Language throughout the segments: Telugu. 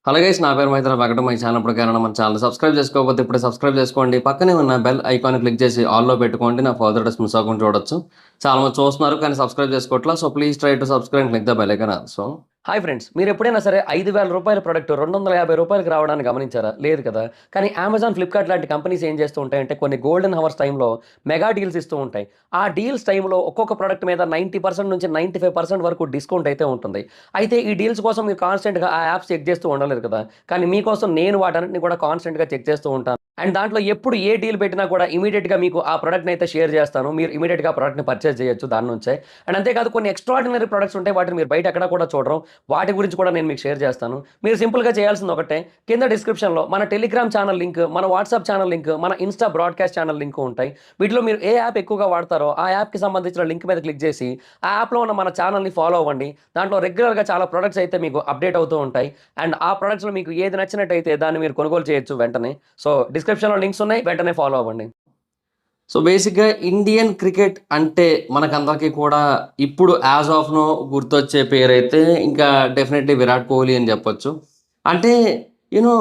హలో గైస్, నా పేరు మైత్ర వెంకట. మై ఛానల్ ప్రకారం మన ఛానల్ సబ్స్క్రైబ్ చేసుకోకపోతే ఇప్పుడే సబ్స్క్రైబ్ చేసుకోండి. పక్కనే ఉన్న బెల్ ఐకాన్ క్లిక్ చేసి ఆల్లో పెట్టుకోండి. నా ఫర్దర్ డేస్ మిస్ అవ్వకుండా చూడొచ్చు. చాలా మంది చూస్తున్నారు కానీ సబ్స్క్రైబ్ చేసుకోవట్లా. So please try to subscribe click the bell icon also. Hi friends, మీరు ఎప్పుడైనా సరే రూ. 5,000 ప్రొడక్ట్ రూ. 250 రావడానికి గమనించారా? లేదు కదా. కానీ అమెజాన్, ఫ్లిప్కార్ట్ లాంటి కంపెనీస్ ఏం చేస్తూ ఉంటాయంటే కొన్ని గోల్డెన్ హవర్స్ టైంలో మెగా డీల్స్ ఇస్తూ ఉంటాయి. ఆ డీల్స్ టైంలో ఒక్కొక్క ప్రొడక్ట్ మీద 90% నుంచి 95% వరకు డిస్కౌంట్ అయితే ఉంటుంది. అయితే ఈ డీల్స్ కోసం మీరు కాన్స్టెంట్గా ఆ యాప్స్ చెక్ చేస్తూ ఉండలేదు కదా. కానీ మీకోసం నేను వాటన్నిటిని కూడా కాన్స్టెంట్గా చెక్ చేస్తూ ఉంటాను. అండ్ దాంట్లో ఎప్పుడు ఏ డీల్ పెట్టినా కూడా ఇమీడియట్గా మీకు ఆ ప్రొడక్ట్ని అయితే షేర్ చేస్తాను. మీరు ఇమీడియట్గా ఆ ప్రొడక్ట్ని పర్చేస్ చేయొచ్చు దాని నుంచే. అండ్ అంతేకాదు కొన్ని ఎక్స్ట్రాడినరీ ప్రొడక్ట్స్ ఉంటాయి, వాటిని మీరు బయట ఎక్కడ కూడా చూడరు. వాటి గురించి కూడా నేను మీకు షేర్ చేస్తాను. మీరు సింపుల్గా చేయాల్సింది ఒకటే, కింద డిస్క్రిప్షన్లో మన టెలిగ్రామ్ ఛానల్ లింక్, మన వాట్సాప్ ఛానల్ లింక్, మన ఇన్స్టా బ్రాడ్కాస్ట్ ఛానల్ లింక్ ఉంటాయి. వీటిలో మీరు ఏ యాప్ ఎక్కువగా వాడతారో ఆ యాప్కి సంబంధించిన లింక్ మీద క్లిక్ చేసి ఆ యాప్లో ఉన్న మన ఛానల్ని ఫాలో అవ్వండి. దాంట్లో రెగ్యులర్గా చాలా ప్రొడక్ట్స్ అయితే మీకు అప్డేట్ అవుతూ ఉంటాయి. అండ్ ఆ ప్రొడక్ట్స్లో మీకు ఏది నచ్చినట్టయితే దాన్ని మీరు కొనుగోలు చేయొచ్చు వెంటనే. సో డిస్క్రిప్షన్లో లింక్స్ ఉన్నాయి, వెంటనే ఫాలో అవ్వండి. సో బేసిక్‌గా ఇండియన్ క్రికెట్ అంటే మనకందరికీ కూడా ఇప్పుడు యాజ్ ఆఫ్ నౌ గుర్తొచ్చే పేరైతే ఇంకా డెఫినెట్‌లీ విరాట్ కోహ్లీ అని చెప్పొచ్చు. అంటే you know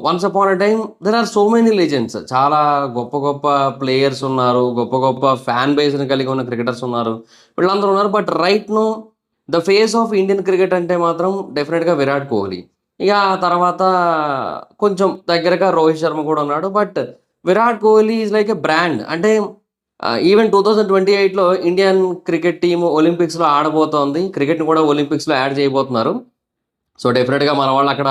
once upon a time there are so many legends. చాలా గొప్ప గొప్ప ప్లేయర్స్ ఉన్నారు. గొప్ప గొప్ప ఫ్యాన్ బేస్‌ని కలిగి ఉన్న క్రికెటర్స్ ఉన్నారు. వీళ్ళందరూ ఉన్నారు. But right now the face of Indian cricket అంటే మాత్రం డెఫినెట్‌గా విరాట్ కోహ్లీ. ఇక ఆ తర్వాత కొంచెం దగ్గరగా రోహిత్ శర్మ కూడా ఉన్నాడు. But Virat Kohli is like a brand. అంటే ఈవెన్ 2028లో ఇండియన్ క్రికెట్ టీమ్ ఒలింపిక్స్‌లో ఆడబోతోంది. క్రికెట్‌ని కూడా ఒలింపిక్స్‌లో యాడ్ చేయబోతున్నారు. సో డెఫినిట్‌గా మన వాళ్ళు అక్కడ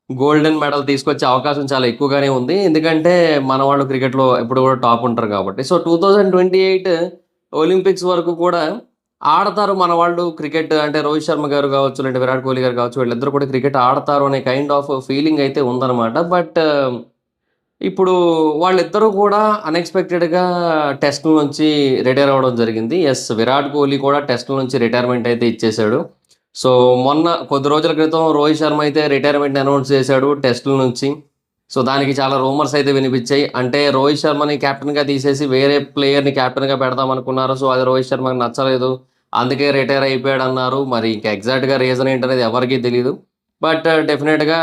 గోల్డెన్ మెడల్ తీసుకొచ్చే అవకాశం చాలా ఎక్కువగానే ఉంది. ఎందుకంటే మన వాళ్ళు క్రికెట్‌లో ఎప్పుడు కూడా టాప్ ఉంటారు కాబట్టి. సో 2028 ఒలింపిక్స్ వరకు కూడా ఆడతారు మన వాళ్ళు క్రికెట్. అంటే రోహిత్ శర్మ గారు కావచ్చు, లేదంటే విరాట్ కోహ్లీ గారు కావచ్చు, వీళ్ళిద్దరూ కూడా క్రికెట్ ఆడతారు అనే కైండ్ ఆఫ్ ఫీలింగ్ అయితే ఉందన్నమాట. బట్ ఇప్పుడు వాళ్ళిద్దరూ కూడా అన్‌ఎక్స్‌పెక్టెడ్‌గా టెస్ట్‌ల నుంచి రిటైర్ అవ్వడం జరిగింది. యెస్, విరాట్ కోహ్లీ కూడా టెస్ట్‌ల నుంచి రిటైర్మెంట్ అయితే ఇచ్చేసాడు. సో, మొన్న కొద్ది రోజుల క్రితం రోహిత్ శర్మ అయితే రిటైర్మెంట్ అనౌన్స్ చేశాడు టెస్ట్‌ల నుంచి. సో, దానికి చాలా రూమర్స్ అయితే వినిపిచ్చాయి. అంటే రోహిత్ శర్మని కెప్టెన్‌గా తీసేసి వేరే ప్లేయర్‌ని కెప్టెన్‌గా పెడదామనుకున్నారు. సో, అది రోహిత్ శర్మకి నచ్చలేదు. అందుకే రిటైర్ అయిపోయాడన్నారు. మరి ఇంకా ఎగ్జాక్ట్‌గా రీజన్ ఏంటనేది ఎవరికీ తెలీదు. బట్ డెఫినిట్‌గా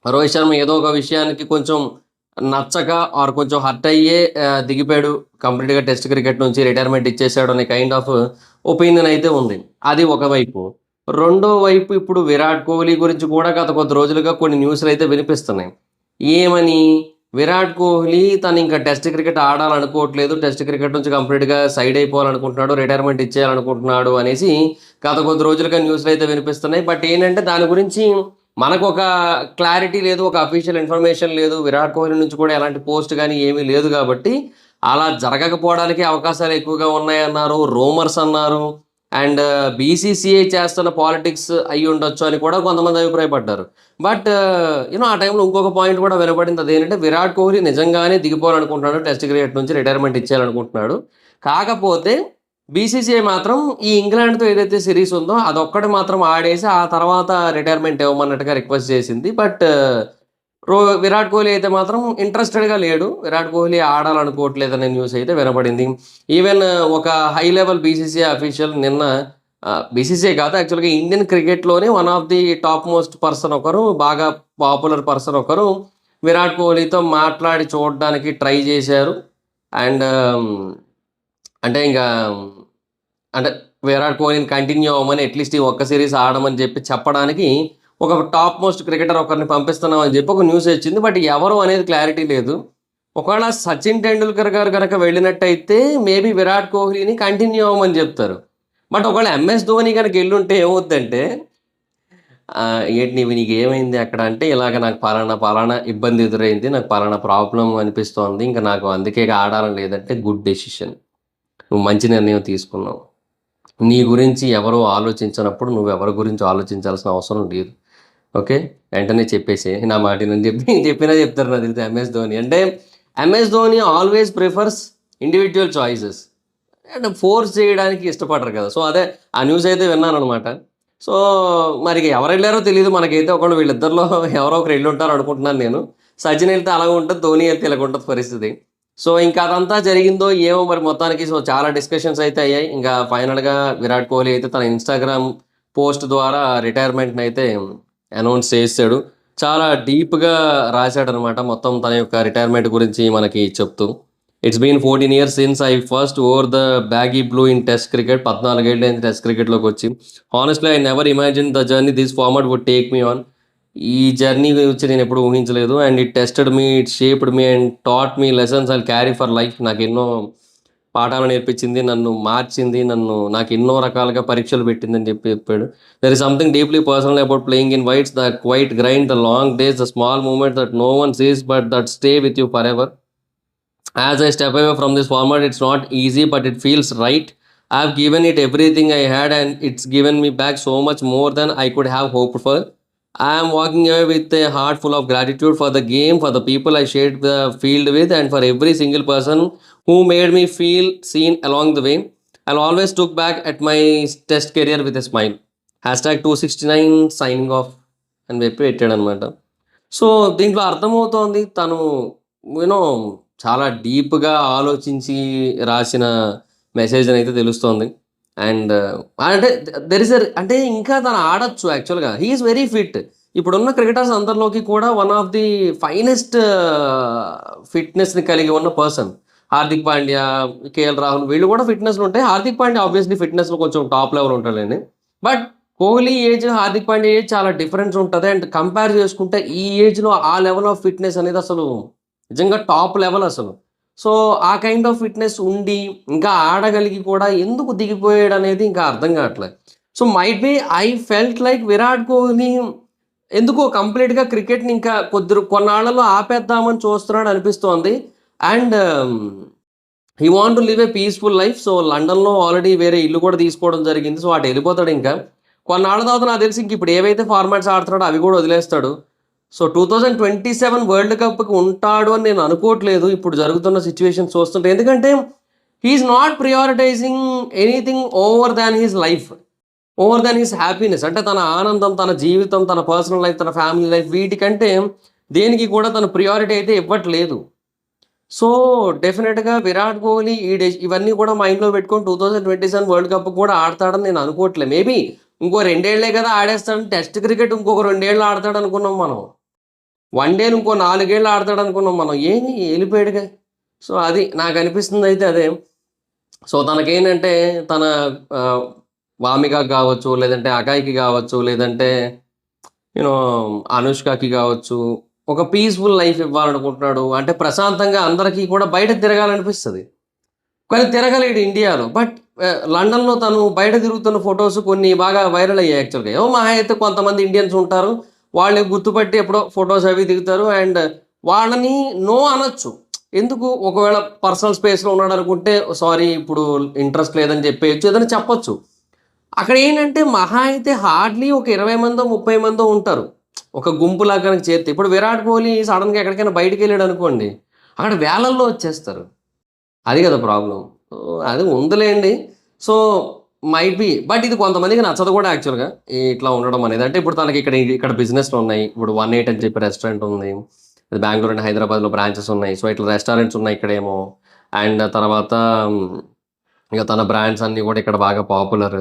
రోహిత్ శర్మ ఏదో ఒక విషయానికి కొంచెం నచ్చక ఆర్ కొంచెం హర్ట్ అయ్యే దిగిపోయాడు. కంప్లీట్‌గా టెస్ట్ క్రికెట్ నుంచి రిటైర్మెంట్ ఇచ్చేసాడు అనే కైండ్ ఆఫ్ ఒపీనియన్ అయితే ఉంది. అది ఒకవైపు. రెండో వైపు ఇప్పుడు విరాట్ కోహ్లీ గురించి కూడా గత కొద్ది రోజులుగా కొన్ని న్యూస్‌లయితే వినిపిస్తున్నాయి. ఏమని? విరాట్ కోహ్లీ తనింక టెస్ట్ క్రికెట్ ఆడాలనుకోవట్లేదు. టెస్ట్ క్రికెట్ నుంచి కంప్లీట్‌గా సైడ్ అయిపోవాలనుకుంటున్నాడు. రిటైర్మెంట్ ఇచ్చేయాలనుకుంటున్నాడు అనేసి గత కొద్ది రోజులుగా న్యూస్‌లయితే వినిపిస్తున్నాయి. బట్ ఏంటంటే దాని గురించి మనకొక క్లారిటీ లేదు. ఒక అఫీషియల్ ఇన్ఫర్మేషన్ లేదు. విరాట్ కోహ్లీ నుంచి కూడా ఎలాంటి పోస్ట్ గాని ఏమీ లేదు గాబట్టి, అలా జరగకపోవడానికి అవకాశాలు ఎక్కువగా ఉన్నాయన్నారు. రూమర్స్ అన్నారు. అండ్ బీసీసీఐ చేస్తున్న పాలిటిక్స్ అయ్యుండొచ్చు అని కూడా కొంతమంది అభిప్రాయపడ్డారు. బట్ ఆ టైంలో ఇంకొక పాయింట్ కూడా వినపడింది. అదేంటంటే విరాట్ కోహ్లీ నిజంగానే దిగిపోవాలనుకుంటున్నాడు. టెస్ట్ క్రికెట్ నుంచి రిటైర్మెంట్ ఇచ్చేయాలనుకుంటున్నాడు. కాకపోతే బీసీసీఐ మాత్రం ఈ ఇంగ్లాండ్‌తో ఏదైతే సీరీస్ ఉందో అదొక్కటి మాత్రం ఆడేసి, ఆ తర్వాత రిటైర్మెంట్ ఇవ్వమన్నట్టుగా రిక్వెస్ట్ చేసింది. బట్ విరాట్ కోహ్లీ అయితే మాత్రం ఇంట్రెస్టెడ్‌గా లేడు. విరాట్ కోహ్లీ ఆడాలనుకోవట్లేదనే న్యూస్ అయితే వినపడింది. ఈవెన్ ఒక హై లెవెల్ బీసీసీఐ అఫీషియల్ నిన్న బీసీసీఐ కాదు, యాక్చువల్‌గా ఇండియన్ క్రికెట్‌లోనే one of the top most person ఒకరు, బాగా పాపులర్ పర్సన్ ఒకరు విరాట్ కోహ్లీతో మాట్లాడి చూడడానికి ట్రై చేశారు. అండ్ అంటే ఇంకా అంటే విరాట్ కోహ్లీని కంటిన్యూ అవ్వమని, అట్‌లీస్ట్ ఈ ఒక్క సీరీస్ ఆడమని చెప్పడానికి ఒక టాప్ మోస్ట్ క్రికెటర్ ఒకరిని పంపిస్తున్నాం అని చెప్పి ఒక న్యూస్ వచ్చింది. బట్ ఎవరు అనేది క్లారిటీ లేదు. ఒకవేళ సచిన్ టెండూల్కర్ గారు గనక వెళ్ళినట్టయితే మేబీ విరాట్ కోహ్లీని కంటిన్యూ అవ్వమని చెప్తారు. బట్ ఒకవేళ ఎంఎస్ ధోని గనక ఎళ్ళుంటే ఏమవుద్దంటే, "ఏంటి నీకేమైంది అక్కడ?" అంటే, "ఇలాగ నాకు పలానా ఇబ్బంది ఎదురైంది. నాకు పలానా ప్రాబ్లమ్ అనిపిస్తోంది. ఇంక నాకు అందుకే ఇక ఆడాలని లేదంటే, గుడ్ డెసిషన్. నువ్వు మంచి నిర్ణయం తీసుకున్నావు. నీ గురించి ఎవరు ఆలోచించనప్పుడు నువ్వెవరి గురించి ఆలోచించాల్సిన అవసరం లేదు. ఓకే. వెంటనే చెప్పేసేయి నా మాట ఇనని" చెప్పి చెప్పినా చెప్తారు నాకు తెలిసి ఎంఎస్ ధోని. అంటే MS Dhoni always prefers individual choices. And force చేయడానికి ఇష్టపడరు కదా. సో అదే ఆ న్యూస్ అయితే విన్నాననమాట. సో మరి ఎవరెళ్లారో తెలీదు మనకైతే. ఒకవేళ వీళ్ళిద్దరిలో ఎవరో ఒకరు ఎళ్ళుంటారు అనుకుంటున్నాను నేను. సచిన్ ఎళ్తే అలాగ ఉంటది. ధోని ఎళ్తే ఇలాగుంటది పరిస్థితి. సో ఇంకా అదంతా జరిగిందో ఏమో మరి మొత్తానికి. సో చాలా డిస్కషన్స్ అయితే అయ్యాయి. ఇంకా ఫైనల్‌గా విరాట్ కోహ్లీ అయితే తన ఇన్‌స్టాగ్రామ్ పోస్ట్ ద్వారా రిటైర్మెంట్‌నయితే అనౌన్స్ చేసాడు. చాలా డీప్‌గా రాసాడనమాట మొత్తం తన యొక్క రిటైర్మెంట్ గురించి మనకి చెప్తూ. It's been 14 years since I first wore the baggy blue in test cricket. 14 ఏళ్లయింది టెస్ట్ క్రికెట్‌లోకొచ్చి. Honestly I never imagined the journey this format would take me on. ఈ జర్నీ గురించి నేనెప్పుడు ఊహించలేదు. And it tested me, it shaped me and taught me lessons I'll carry for life. నాకెన్నో పాఠాలు నేర్పించింది, నన్ను మార్చింది, నాకెన్నో రకాలుగా పరీక్షలు పెట్టిందని చెప్పాడు. There is something deeply personal about playing in whites, the quiet grind, the long days, the small moments that no one sees but that stay with you forever. As I step away from this format, it's not easy, but it feels right. I've given it everything I had, and it's given me back so much more than I could have hoped for. I am walking away with a heart full of gratitude for the game, for the people I shared the field with, and for every single person who made me feel seen along the way. I'll always look back at my test career with a smile. Hashtag 269 signing off అని చెప్పి పెట్టాడనమాట. సో దీంట్లో అర్థమవుతోంది తను యూనో చాలా డీప్‌గా ఆలోచించి రాసిన మెసేజ్ అనైతే తెలుస్తోంది. అండ్ అంటే దెర్ ఇస్ అంటే ఇంకా తను ఆడొచ్చు యాక్చువల్‌గా. He is very fit. ఇప్పుడున్న క్రికెటర్స్ అందరిలోకి కూడా వన్ ఆఫ్ ది ఫైనెస్ట్ ఫిట్‌నెస్‌ని కలిగి ఉన్న పర్సన్. హార్దిక్ పాండ్యా, కేఎల్ రాహుల్ వీళ్ళు కూడా ఫిట్‌నెస్‌లో ఉంటాయి. హార్దిక్ పాండ్యా ఆబ్వియస్‌లీ ఫిట్‌నెస్‌లో కొంచెం టాప్ లెవెల్ ఉంటాడులెండి. But Kohli age, Hardik Pandya age చాలా డిఫరెన్స్ ఉంటది. అండ్ కంపేర్ చేసుకుంటే ఈ ఏజ్‌లో ఆ లెవెల్ ఆఫ్ ఫిట్‌నెస్ అనేది అసలు నిజంగా టాప్ లెవెల్ అసలు. సో, ఆ కైండ్ ఆఫ్ ఫిట్‌నెస్ ఉండి, ఇంకా ఆడగలిగి కూడా ఎందుకు దిగిపోయాడనేది ఇంకా అర్థం కావట్లేదు. So, might be I felt like Virat Kohli ఎందుకో కంప్లీట్‌గా క్రికెట్‌ని ఇంకా కొన్నాళ్లలో ఆపేద్దామని చూస్తున్నాడు అనిపిస్తోంది. And he want to live a peaceful life. So, లండన్‌లో ఆల్రెడీ వేరే ఇల్లు కూడా తీసుకోవడం జరిగింది. సో, అటెళ్ళిపోతాడింకా. కొన్నాళ్ళ తర్వాత నాకు తెలిసి ఇంకిప్పుడు ఏవైతే ఫార్మాట్స్ ఆడుతున్నాడో అవి కూడా వదిలేస్తాడు. సో, 2027 వరల్డ్ కప్‌కి ఉంటాడు అని నేను అనుకోవట్లేదు ఇప్పుడు జరుగుతున్న సిట్యుయేషన్ చూస్తుంటే. ఎందుకంటే he is not prioritising anything over than his life. Over than his happiness. అంటే తన ఆనందం, తన జీవితం, తన పర్సనల్ లైఫ్, తన ఫ్యామిలీ లైఫ్ వీటికంటే దేనికి కూడా తను ప్రియారిటీ అయితే ఇవ్వట్లేదు. సో, డెఫినిట్‌గా విరాట్ కోహ్లీ ఇవన్నీ కూడా మైండ్‌లో పెట్టుకొని 2027 వరల్డ్ కప్ కూడా ఆడతాడని నేను అనుకోవట్లే. మేబీ ఇంకో 2 ఏళ్లే కదా ఆడేస్తాడు. టెస్ట్ క్రికెట్ ఇంకొక 2 ఏళ్ళు ఆడతాడనుకున్నాం మనం. వన్ డేని ఇంకో 4 ఏళ్ళు ఆడతాడనుకున్నాం మనం. ఏమి ఎళ్ళిపోయాడుగా. సో, అది నాకనిపిస్తుందయితే అదే. సో, తనకేంటంటే తన ఆహ్, వామికకి గావచ్చు, లేదంటే అకాయ్‌కి గావచ్చు, లేదంటే యూనో అనుష్కకి గావచ్చు, ఒక పీస్‌ఫుల్ లైఫ్ ఇవ్వాలనుకుంటున్నాడు. అంటే ప్రశాంతంగా అందరికీ కూడా బయట తిరగాలనిపిస్తది. కానీ తిరగలేడు ఇండియాలో. బట్ లండన్‌లో తను బయట తిరుగుతున్న ఫోటోస్ కొన్ని బాగా వైరల్ అయ్యాయి యాక్చువల్‌గా. ఏవో మహా అయితే కొంతమంది ఇండియన్స్ ఉంటారు. వాళ్ళని గుర్తుపట్టి ఎప్పుడో ఫోటోస్ అవి దిగుతారు. అండ్ వాళ్ళని నో అనొచ్చు. ఎందుకు ఒకవేళ పర్సనల్ స్పేస్‌లో ఉన్నాడనుకుంటే సారీ ఇప్పుడు ఇంట్రెస్ట్ లేదని చెప్పేయొచ్చు. ఏదైనా చెప్పొచ్చు. అక్కడేంటంటే మహా అయితే హార్డ్‌లీ ఒక 20 మందో, 30 మందో ఉంటారు. ఒక గుంపులాగా గనక చేరితే. ఇప్పుడు విరాట్ కోహ్లీ సడెన్‌గా ఎక్కడికైనా బయటికెళ్ళాడనుకోండి, అక్కడ వేలల్లో వచ్చేస్తారు. అది కదా ప్రాబ్లమ్. సో, అది ఉందిలేండి. So, might be. బట్ ఇది కొంతమందికి నచ్చదు కూడా యాక్చువల్‌గా. ఇట్లా ఉండడం అనేది. అంటే ఇప్పుడు తనకి ఇక్కడ బిజినెస్‌లున్నాయి. ఇప్పుడు 18 అని చెప్పి రెస్టారెంట్ ఉంది. అది బెంగుళూరు అండ్ హైదరాబాద్‌లో బ్రాంచెస్ ఉన్నాయి. సో, ఇట్లా రెస్టారెంట్స్ ఉన్నాయి ఇక్కడేమో. అండ్ తర్వాత ఇక తన బ్రాండ్స్ అన్నీ కూడా ఇక్కడ బాగా పాపులర్.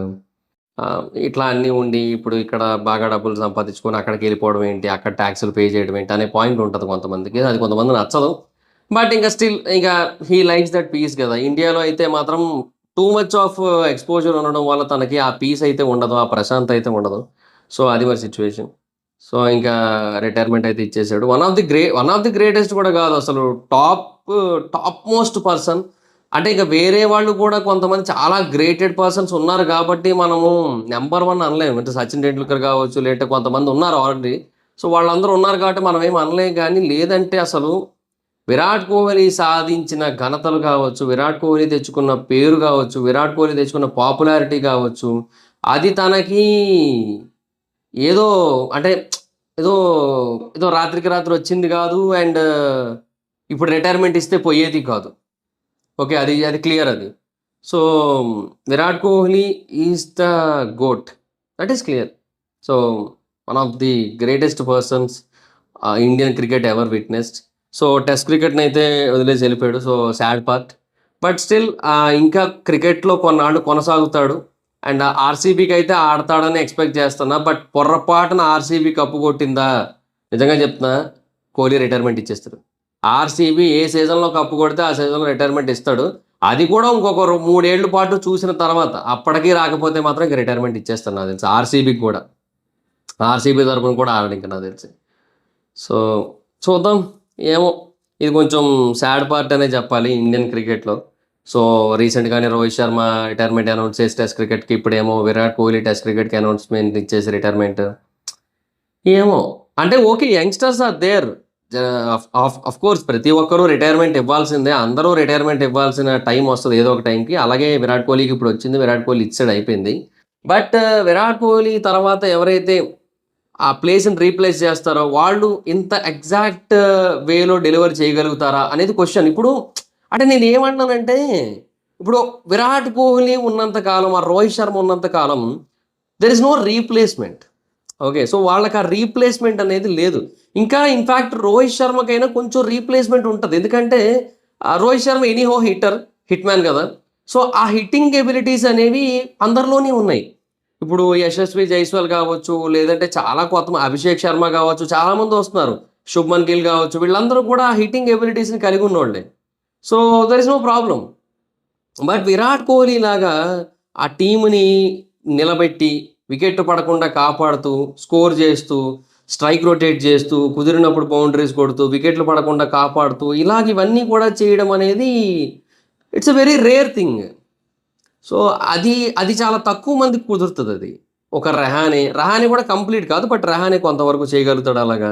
ఇట్లా అన్నీ ఉండి ఇప్పుడు ఇక్కడ బాగా డబ్బులు సంపాదించుకొని అక్కడికెళ్ళిపోవడం ఏంటి? అక్కడ టాక్స్‌లు పే చేయడం ఏంటి? అనే పాయింట్ ఉంటది కొంతమందికి. అది కొంతమందికి నచ్చదు. బట్ ఇంక స్టిల్ ఇక హి లైక్స్ దట్ పీస్ గదా! ఇండియాలో అయితే మాత్రం టూ మచ్ ఆఫ్ ఎక్స్‌పోజర్ ఉండడం వల్ల తనకి ఆ పీస్ అయితే ఉండదు. ఆ ప్రశాంతత అయితే ఉండదు. సో, అది మరి సిట్యుయేషన్. సో, ఇంకా రిటైర్మెంట్ అయితే ఇచ్చేసాడు. వన్ ఆఫ్ ది గ్రేటెస్ట్ కూడా గాదు అసలు. Top, top most person. అంటే ఇక వేరే వాళ్ళు కూడా కొంతమంది చాలా గ్రేటెడ్ పర్సన్స్ ఉన్నారు గాబట్టి మనము నంబర్ 1 అనలేము. అంటే 'సచిన్ టెండూల్కర్' గావచ్చు, లేదంటే కొంతమంది ఉన్నారు ఆల్రెడీ. సో, వాళ్ళందరూ ఉన్నారు కాబట్టి మనమేమి అనలేం గానీ, లేదంటే అసలు విరాట్ కోహ్లీ సాధించిన ఘనతలు కావచ్చు, విరాట్ కోహ్లీ తెచ్చుకున్న పేరు గావచ్చు, విరాట్ కోహ్లీ తెచ్చుకున్న పాపులారిటీ గావచ్చు, అది తనకి ఏదో అంటే ఏదో, ఏదో రాత్రికి రాత్రి వచ్చింది గాదు. అండ్ ఇప్పుడు రిటైర్మెంట్ ఇస్తే పోయేది కాదు. ఓకే. అది క్లియర్ అది. So, Virat Kohli is the GOAT. That is clear. So, one of the greatest persons Indian cricket ever witnessed. So, test క్రికెట్‌నైతే వదిలేసి ఎళ్ళిపోయాడు. So, sad part. But still ఇంకా క్రికెట్‌లో కొన్నాళ్ళు కొనసాగుతాడు. అండ్ ఆర్సీబీకి అయితే ఆడతాడని ఎక్స్పెక్ట్ చేస్తున్నా. బట్ పొర్రపాటున ఆర్సీబీ కప్పు కొట్టిందా, నిజంగా చెప్తున్నా, కోహ్లీ రిటైర్మెంట్ ఇచ్చేస్తాడు. ఆర్సీబీ ఏ సీజన్లో కప్పు కొడితే ఆ సీజన్లో రిటైర్మెంట్ ఇస్తాడు. అది కూడా ఇంకొక 3 ఏళ్ల పాటు చూసిన తర్వాత. అప్పటికీ రాకపోతే మాత్రం ఇంక రిటైర్మెంట్ ఇచ్చేస్తాను నాకు తెలిసి ఆర్సీబీకి కూడా. ఆర్సీబీ తరపున కూడా ఆడడు ఇంకా నాకు తెలిసి. సో చూద్దాం. ఏమో, ఇది కొంచెం సాడ్ పార్ట్ అనే చెప్పాలి ఇండియన్ క్రికెట్లో. సో రీసెంట్గానే రోహిత్ శర్మ రిటైర్మెంట్ అనౌన్స్ చేసి టెస్ట్ క్రికెట్కి, ఇప్పుడేమో విరాట్ కోహ్లీ టెస్ట్ క్రికెట్కి అనౌన్స్మెంట్ ఇచ్చేసి రిటైర్మెంట్. ఏమో, అంటే okay, youngsters are there. Of course ప్రతి ఒక్కరూ రిటైర్మెంట్ ఇవ్వాల్సిందే. అందరూ రిటైర్మెంట్ ఇవ్వాల్సిన టైం వస్తుంది ఏదో ఒక టైంకి. అలాగే విరాట్ కోహ్లీకి ఇప్పుడు వచ్చింది. విరాట్ కోహ్లీ ఇచ్చాడు, అయిపోయింది. బట్ విరాట్ కోహ్లీ తర్వాత ఎవరైతే ఆ ప్లేస్‌ని రీప్లేస్ చేస్తారో వాళ్ళు ఇంత ఎగ్జాక్ట్ వేలో డెలివర్ చేయగలుగుతారా అనేది క్వెషన్. ఇప్పుడు అంటే నేనేమంటున్నానంటే, ఇప్పుడు విరాట్ కోహ్లీ ఉన్నంత కాలం, ఆ రోహిత్ శర్మ ఉన్నంత కాలం there is no replacement. Okay. So వాళ్ళకి ఆ రీప్లేస్‌మెంట్ అనేది లేదు. ఇంకా ఇన్‌ఫాక్ట్ రోహిత్ శర్మకైనా కొంచెం రీప్లేస్‌మెంట్ ఉంటది. ఎందుకంటే Rohit Sharma anyhow hit man కదా! సో ఆ హిట్టింగ్ ఎబిలిటీస్ అనేవి అందరిలోనే ఉన్నాయి. ఇప్పుడు యశస్వి జైస్వాల్ కావచ్చు, లేదంటే చాలా అభిషేక్ శర్మ కావచ్చు, చాలామంది వస్తున్నారు. శుభ్మన్ గిల్ కావచ్చు, వీళ్ళందరూ కూడా హిట్టింగ్ ఎబిలిటీస్‌ని కలిగి ఉన్నోళ్ళే. So there is no problem. But Virat Kohli లాగా ఆ టీమ్‌ని నిలబెట్టి, వికెట్ పడకుండా కాపాడుతూ, స్కోర్ చేస్తూ, స్ట్రైక్ రొటేట్ చేస్తూ, కుదిరినప్పుడు బౌండరీస్ కొడుతూ, వికెట్లు పడకుండా కాపాడుతూ, ఇవన్నీ కూడా చేయడం అనేది it's a very rare thing. So అది చాలా తక్కువ మందికి కుదురుతదది. ఒక రహానే కూడా కంప్లీట్ కాదు. బట్ రహానే కొంతవరకు చేయగలుగుతాడు అలాగా.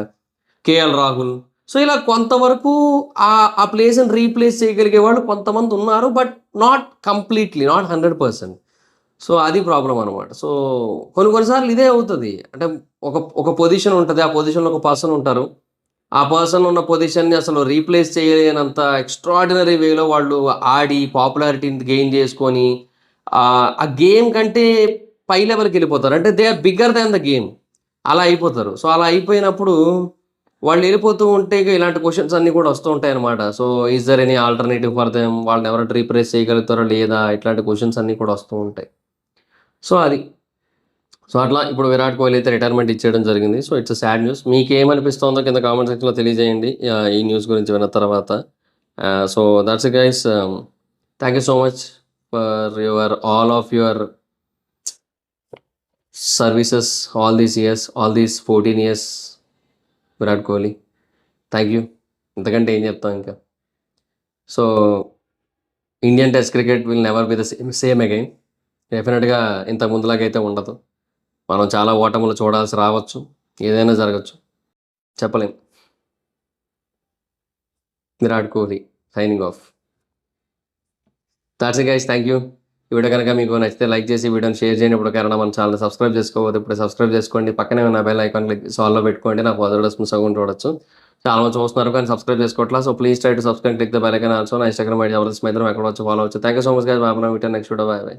కేఎల్ రాహుల్. సో ఇలా కొంతవరకు ఆ ప్లేస్‌ని రీప్లేస్ చేయగలిగే వాళ్ళు కొంతమందున్నారు. But not completely, not 100%. So అది ప్రాబ్లమ్ అనమాట. సో కొన్ని సార్లు ఇదే అవుతది. అంటే ఒక పొజిషన్ ఉంటది. ఆ పొజిషన్‌లో ఒక పర్సన్ ఉంటారు. ఆ పర్సన్ ఉన్న పొజిషన్‌ని అసలు రీప్లేస్ చేయలేనంత ఎక్స్‌ట్రార్డినరీ వేలో వాళ్ళు ఆడి పాపులారిటీని గెయిన్ చేసుకొని, ఆ గేమ్ కంటే పై లెవెల్‌కెళ్ళిపోతారు. అంటే they are bigger than the game. అలా అయిపోతారు. సో అలా అయిపోయినప్పుడు వాళ్ళెళ్ళిపోతూ ఉంటే ఇక ఇలాంటి క్వెషన్స్ అన్నీ కూడా వస్తూ ఉంటాయన్నమాట. So is there any alternative for them? వాళ్ళని ఎవరైనా రీప్లేస్ చేయగలుగుతారా లేదా? ఇట్లాంటి క్వెషన్స్ అన్నీ కూడా వస్తూ ఉంటాయి. సో అది. సో అట్లా ఇప్పుడు విరాట్ కోహ్లీ అయితే రిటైర్మెంట్ ఇచ్చేయడం జరిగింది. So it's a sad news. మీకేమనిపిస్తోందో కింద కామెంట్ సెక్షన్‌లో తెలియజేయండి. ఈ న్యూస్ గురించి విన్న తర్వాత. So that's it guys. Thank you so much for all of your services all these years, all these 14 years Virat Kohli. Thank you. ఇంతకంటే ఏం చెప్తాం ఇంకా. So Indian test cricket will never be the same again. డెఫినిట్‌గా ఇంతకు ముందులాగైతే ఉండదు. మనం చాలా ఓటములు చూడాల్సి రావచ్చు. ఏదైనా జరగచ్చు. చెప్పలేం. Virat Kohli signing off. That's it guys. Thank you. ఈ వీడియో గనక మీకు నచ్చితే లైక్ చేసి వీడియోని షేర్ చేయండి. ఇప్పటివరకు మన ఛానెల్‌ని సబ్స్క్రైబ్ చేసుకోకపోతే ఇప్పుడే సబ్స్క్రైబ్ చేసుకోండి. పక్కనే ఉన్న బెల్ ఐకాన్ క్లిక్ ఆల్‌లో పెట్టుకోండి. నా ఫర్దర్ వీడియోస్ మిస్ అవ్వకుండా చూడొచ్చు. చాలా మంది చూస్తున్నారు కానీ సబ్స్క్రైబ్ చేసుకోవట్లా. So please try to subscribe, click the bell icon also. నా ఇన్‌స్టాగ్రామ్ ఐడీ జబర్దస్త్ మైత్రం, ఎక్కడ వచ్చి ఫాలో అవ్వచ్చు. Thank you so much guys. Bye. Next video. By.